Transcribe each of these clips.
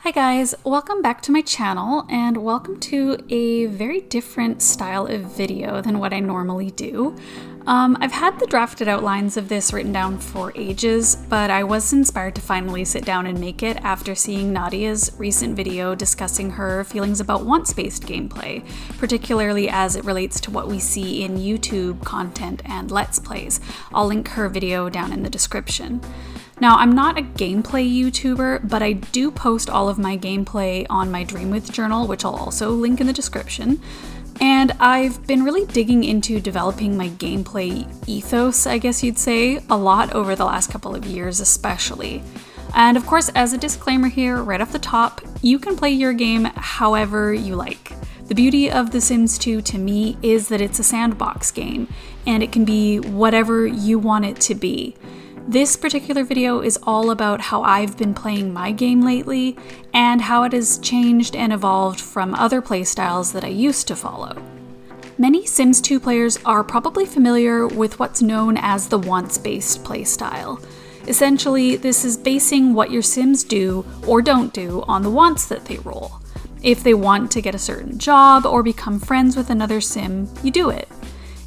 Hi guys, welcome back to my channel and welcome to a very different style of video than what I normally do. I've had the drafted outlines of this written down for ages, but I was inspired to finally sit down and make it after seeing Nadia's recent video discussing her feelings about wants-based gameplay, particularly as it relates to what we see in YouTube content and Let's Plays. I'll link her video down in the description. Now, I'm not a gameplay YouTuber, but I do post all of my gameplay on my Dreamwith journal, which I'll also link in the description. And I've been really digging into developing my gameplay ethos, I guess you'd say, a lot over the last couple of years especially. And of course, as a disclaimer here, right off the top, you can play your game however you like. The beauty of The Sims 2 to me is that it's a sandbox game, and it can be whatever you want it to be. This particular video is all about how I've been playing my game lately and how it has changed and evolved from other playstyles that I used to follow. Many Sims 2 players are probably familiar with what's known as the wants-based playstyle. Essentially, this is basing what your Sims do or don't do on the wants that they roll. If they want to get a certain job or become friends with another Sim, you do it.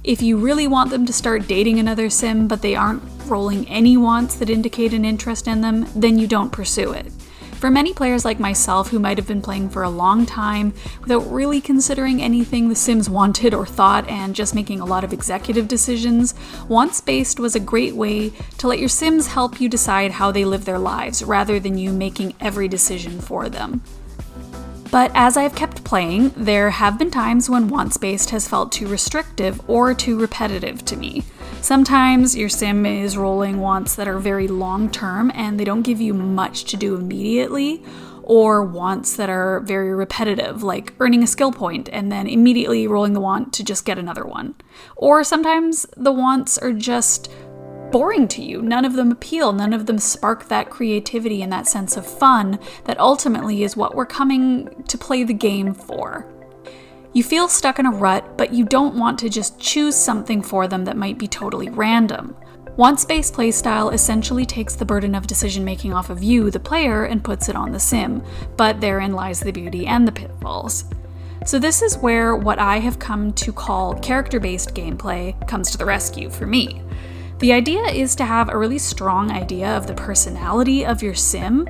If you really want them to start dating another Sim, but they aren't rolling any wants that indicate an interest in them, then you don't pursue it. For many players like myself who might have been playing for a long time without really considering anything the Sims wanted or thought and just making a lot of executive decisions, wants-based was a great way to let your Sims help you decide how they live their lives rather than you making every decision for them. But as I've kept playing, there have been times when wants-based has felt too restrictive or too repetitive to me. Sometimes your Sim is rolling wants that are very long-term and they don't give you much to do immediately, or wants that are very repetitive, like earning a skill point and then immediately rolling the want to just get another one. Or sometimes the wants are just boring to you. None of them appeal, none of them spark that creativity and that sense of fun that ultimately is what we're coming to play the game for. You feel stuck in a rut, but you don't want to just choose something for them that might be totally random. Wants-based playstyle essentially takes the burden of decision-making off of you, the player, and puts it on the Sim, but therein lies the beauty and the pitfalls. So this is where what I have come to call character-based gameplay comes to the rescue for me. The idea is to have a really strong idea of the personality of your Sim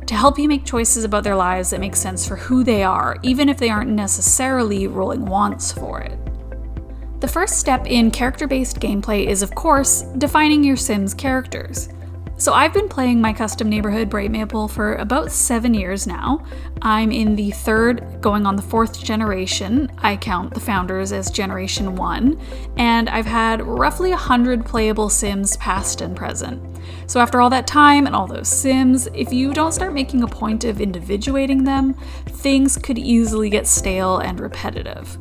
to help you make choices about their lives that make sense for who they are, even if they aren't necessarily rolling wants for it. The first step in character-based gameplay is, of course, defining your Sim's characters. So I've been playing my custom neighborhood Bright Maple for about 7 years now. I'm in the third, going on the fourth generation. I count the founders as generation 1, and I've had roughly 100 playable Sims past and present. So after all that time and all those Sims, if you don't start making a point of individuating them, things could easily get stale and repetitive.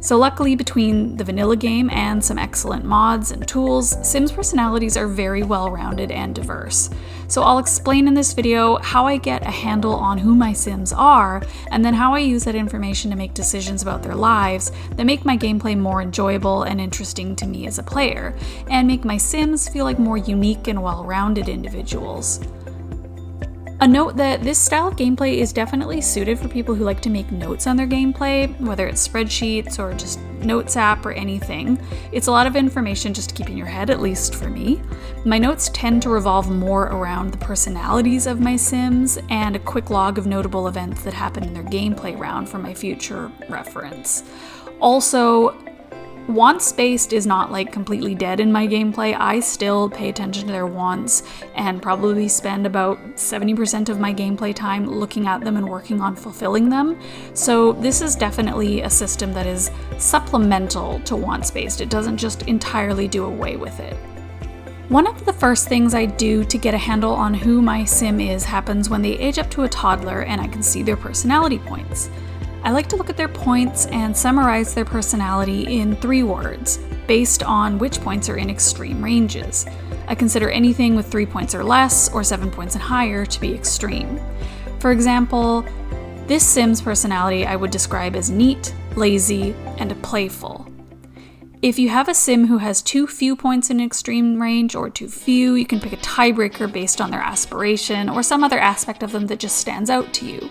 So luckily, between the vanilla game and some excellent mods and tools, Sims personalities are very well-rounded and diverse. So I'll explain in this video how I get a handle on who my Sims are, and then how I use that information to make decisions about their lives that make my gameplay more enjoyable and interesting to me as a player, and make my Sims feel like more unique and well-rounded individuals. A note that this style of gameplay is definitely suited for people who like to make notes on their gameplay, whether it's spreadsheets or just notes app or anything. It's a lot of information just to keep in your head, at least for me. My notes tend to revolve more around the personalities of my Sims and a quick log of notable events that happen in their gameplay round for my future reference. Also, wants-based is not like completely dead in my gameplay. I still pay attention to their wants and probably spend about 70% of my gameplay time looking at them and working on fulfilling them. So this is definitely a system that is supplemental to wants-based. It doesn't just entirely do away with it. One of the first things I do to get a handle on who my Sim is happens when they age up to a toddler and I can see their personality points. I like to look at their points and summarize their personality in 3 words, based on which points are in extreme ranges. I consider anything with 3 points or less, or 7 points and higher, to be extreme. For example, this Sim's personality I would describe as neat, lazy, and playful. If you have a sim who has too few points in extreme range or too few, you can pick a tiebreaker based on their aspiration or some other aspect of them that just stands out to you.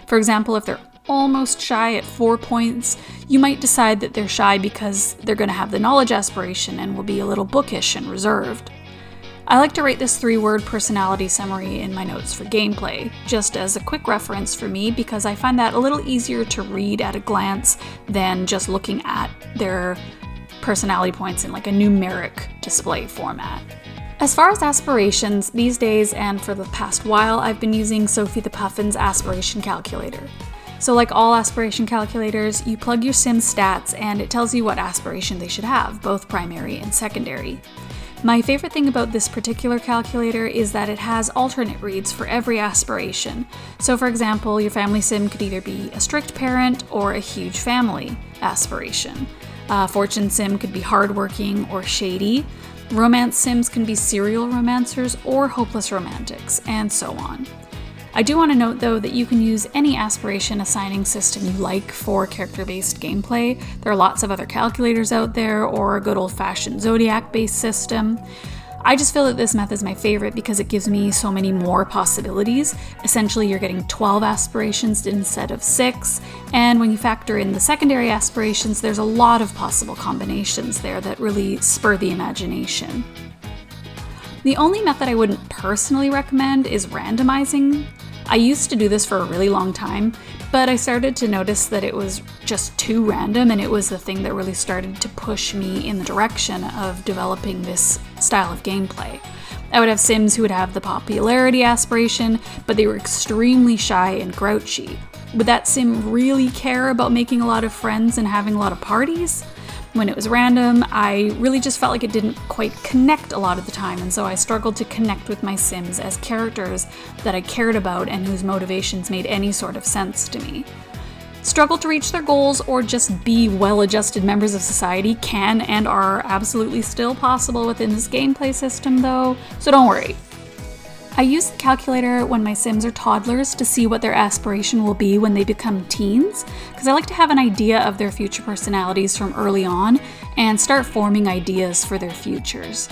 For example, if they're almost shy at 4 points, you might decide that they're shy because they're going to have the knowledge aspiration and will be a little bookish and reserved. I like to write this 3-word personality summary in my notes for gameplay, just as a quick reference for me because I find that a little easier to read at a glance than just looking at their personality points in like a numeric display format. As far as aspirations, these days and for the past while, I've been using Sophie the Puffin's aspiration calculator. So like all aspiration calculators, you plug your sim's stats and it tells you what aspiration they should have, both primary and secondary. My favorite thing about this particular calculator is that it has alternate reads for every aspiration. So for example, your family sim could either be a strict parent or a huge family aspiration. Fortune sim could be hardworking or shady. Romance sims can be serial romancers or hopeless romantics, and so on. I do want to note though that you can use any aspiration assigning system you like for character-based gameplay. There are lots of other calculators out there or a good old-fashioned zodiac-based system. I just feel that this method is my favorite because it gives me so many more possibilities. Essentially, you're getting 12 aspirations instead of 6, and when you factor in the secondary aspirations, there's a lot of possible combinations there that really spur the imagination. The only method I wouldn't personally recommend is randomizing. I used to do this for a really long time, but I started to notice that it was just too random, and it was the thing that really started to push me in the direction of developing this style of gameplay. I would have sims who would have the popularity aspiration, but they were extremely shy and grouchy. Would that sim really care about making a lot of friends and having a lot of parties? When it was random, I really just felt like it didn't quite connect a lot of the time, and so I struggled to connect with my sims as characters that I cared about and whose motivations made any sort of sense to me. Struggle to reach their goals or just be well-adjusted members of society can and are absolutely still possible within this gameplay system though, so don't worry. I use the calculator when my sims are toddlers to see what their aspiration will be when they become teens, because I like to have an idea of their future personalities from early on and start forming ideas for their futures.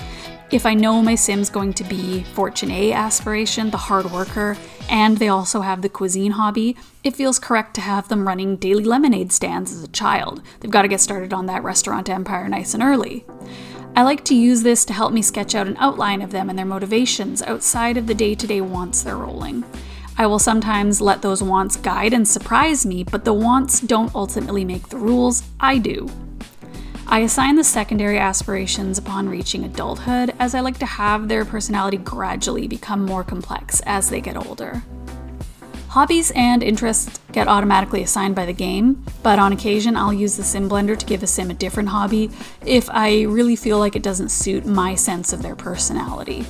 If I know my sim's going to be Fortune A aspiration, the hard worker, and they also have the cuisine hobby, it feels correct to have them running daily lemonade stands as a child. They've got to get started on that restaurant empire nice and early. I like to use this to help me sketch out an outline of them and their motivations outside of the day-to-day wants they're rolling. I will sometimes let those wants guide and surprise me, but the wants don't ultimately make the rules, I do. I assign the secondary aspirations upon reaching adulthood, as I like to have their personality gradually become more complex as they get older. Hobbies and interests get automatically assigned by the game, but on occasion I'll use the sim blender to give a sim a different hobby if I really feel like it doesn't suit my sense of their personality.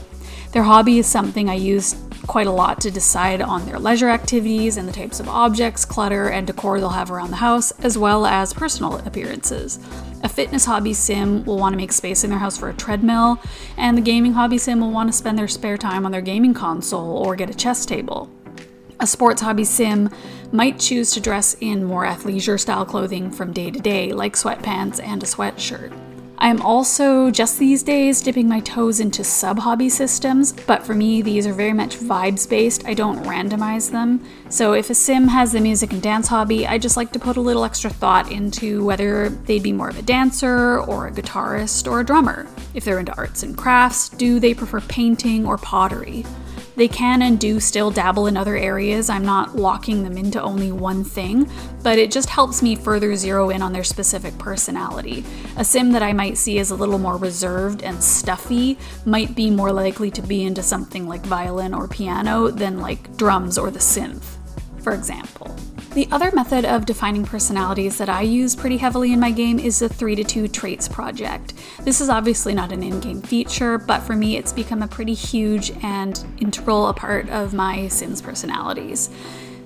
Their hobby is something I use quite a lot to decide on their leisure activities and the types of objects, clutter, and decor they'll have around the house, as well as personal appearances. A fitness hobby sim will want to make space in their house for a treadmill, and the gaming hobby sim will want to spend their spare time on their gaming console or get a chess table. A sports hobby sim might choose to dress in more athleisure style clothing from day to day, like sweatpants and a sweatshirt. I am also, just these days, dipping my toes into sub-hobby systems, but for me, these are very much vibes-based. I don't randomize them. So if a sim has the music and dance hobby, I just like to put a little extra thought into whether they'd be more of a dancer or a guitarist or a drummer. If they're into arts and crafts, do they prefer painting or pottery? They can and do still dabble in other areas. I'm not locking them into only one thing, but it just helps me further zero in on their specific personality. A sim that I might see as a little more reserved and stuffy might be more likely to be into something like violin or piano than like drums or the synth, for example. The other method of defining personalities that I use pretty heavily in my game is the 3-2 traits project. This is obviously not an in-game feature, but for me it's become a pretty huge and integral part of my Sims personalities.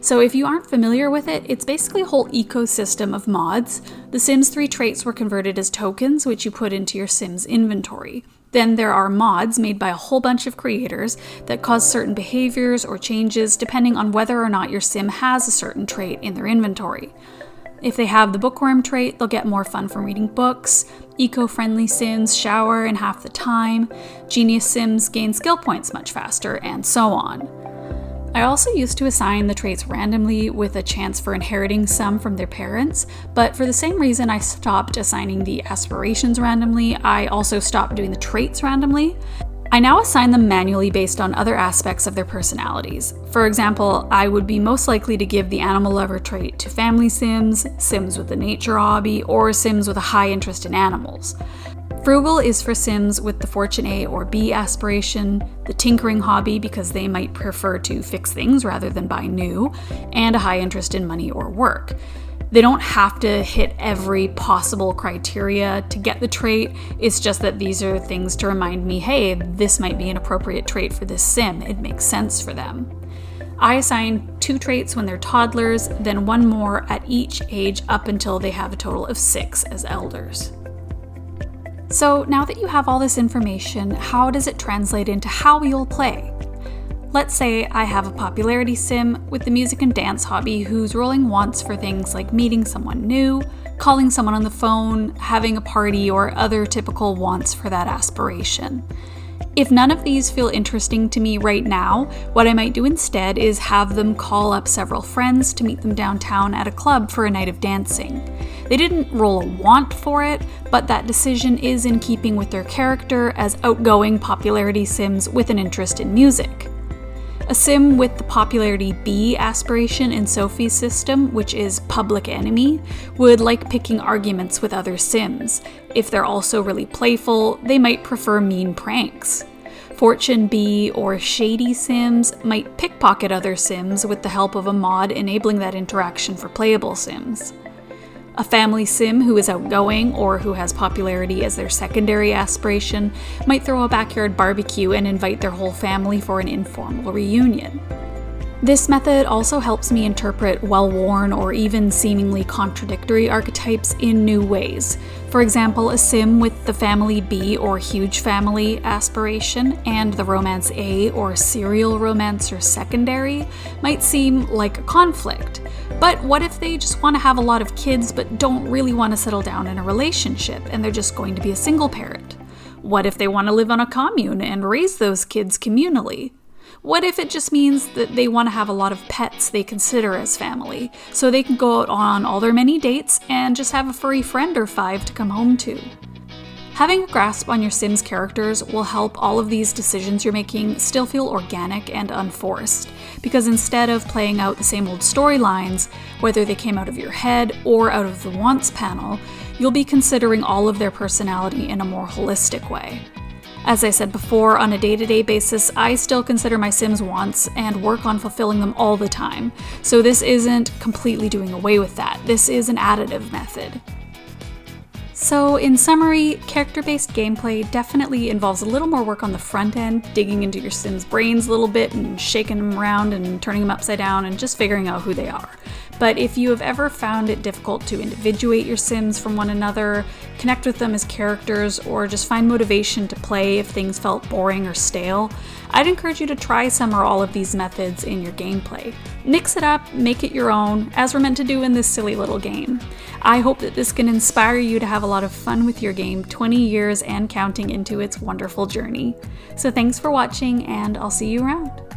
So if you aren't familiar with it, it's basically a whole ecosystem of mods. The Sims 3 traits were converted as tokens, which you put into your Sims inventory. Then there are mods made by a whole bunch of creators that cause certain behaviors or changes depending on whether or not your sim has a certain trait in their inventory. If they have the bookworm trait, they'll get more fun from reading books. Eco-friendly Sims shower in half the time, genius Sims gain skill points much faster, and so on. I also used to assign the traits randomly with a chance for inheriting some from their parents, but for the same reason I stopped assigning the aspirations randomly, I also stopped doing the traits randomly. I now assign them manually based on other aspects of their personalities. For example, I would be most likely to give the animal lover trait to family Sims, Sims with a nature hobby, or Sims with a high interest in animals. Frugal is for Sims with the Fortune A or B aspiration, the tinkering hobby because they might prefer to fix things rather than buy new, and a high interest in money or work. They don't have to hit every possible criteria to get the trait, it's just that these are things to remind me, hey, this might be an appropriate trait for this Sim, it makes sense for them. I assign 2 traits when they're toddlers, then 1 more at each age up until they have a total of 6 as elders. So now that you have all this information, how does it translate into how you'll play? Let's say I have a popularity Sim with the music and dance hobby who's rolling wants for things like meeting someone new, calling someone on the phone, having a party, or other typical wants for that aspiration. If none of these feel interesting to me right now, what I might do instead is have them call up several friends to meet them downtown at a club for a night of dancing. They didn't roll a want for it, but that decision is in keeping with their character as outgoing popularity Sims with an interest in music. A Sim with the popularity B aspiration in Sophie's system, which is public enemy, would like picking arguments with other Sims. If they're also really playful, they might prefer mean pranks. Fortune B or shady Sims might pickpocket other Sims with the help of a mod enabling that interaction for playable Sims. A family Sim who is outgoing or who has popularity as their secondary aspiration might throw a backyard barbecue and invite their whole family for an informal reunion. This method also helps me interpret well-worn or even seemingly contradictory archetypes in new ways. For example, a Sim with the family B or huge family aspiration and the romance A or serial romancer secondary might seem like a conflict. But what if they just want to have a lot of kids but don't really want to settle down in a relationship and they're just going to be a single parent? What if they want to live on a commune and raise those kids communally? What if it just means that they want to have a lot of pets they consider as family, so they can go out on all their many dates and just have a furry friend or 5 to come home to? Having a grasp on your Sims characters will help all of these decisions you're making still feel organic and unforced, because instead of playing out the same old storylines, whether they came out of your head or out of the wants panel, you'll be considering all of their personality in a more holistic way. As I said before, on a day-to-day basis, I still consider my Sims wants and work on fulfilling them all the time, so this isn't completely doing away with that. This is an additive method. So in summary, character-based gameplay definitely involves a little more work on the front end, digging into your Sims' brains a little bit and shaking them around and turning them upside down and just figuring out who they are. But if you have ever found it difficult to individuate your Sims from one another, connect with them as characters, or just find motivation to play if things felt boring or stale, I'd encourage you to try some or all of these methods in your gameplay. Mix it up, make it your own, as we're meant to do in this silly little game. I hope that this can inspire you to have a lot of fun with your game 20 years and counting into its wonderful journey. So thanks for watching, and I'll see you around.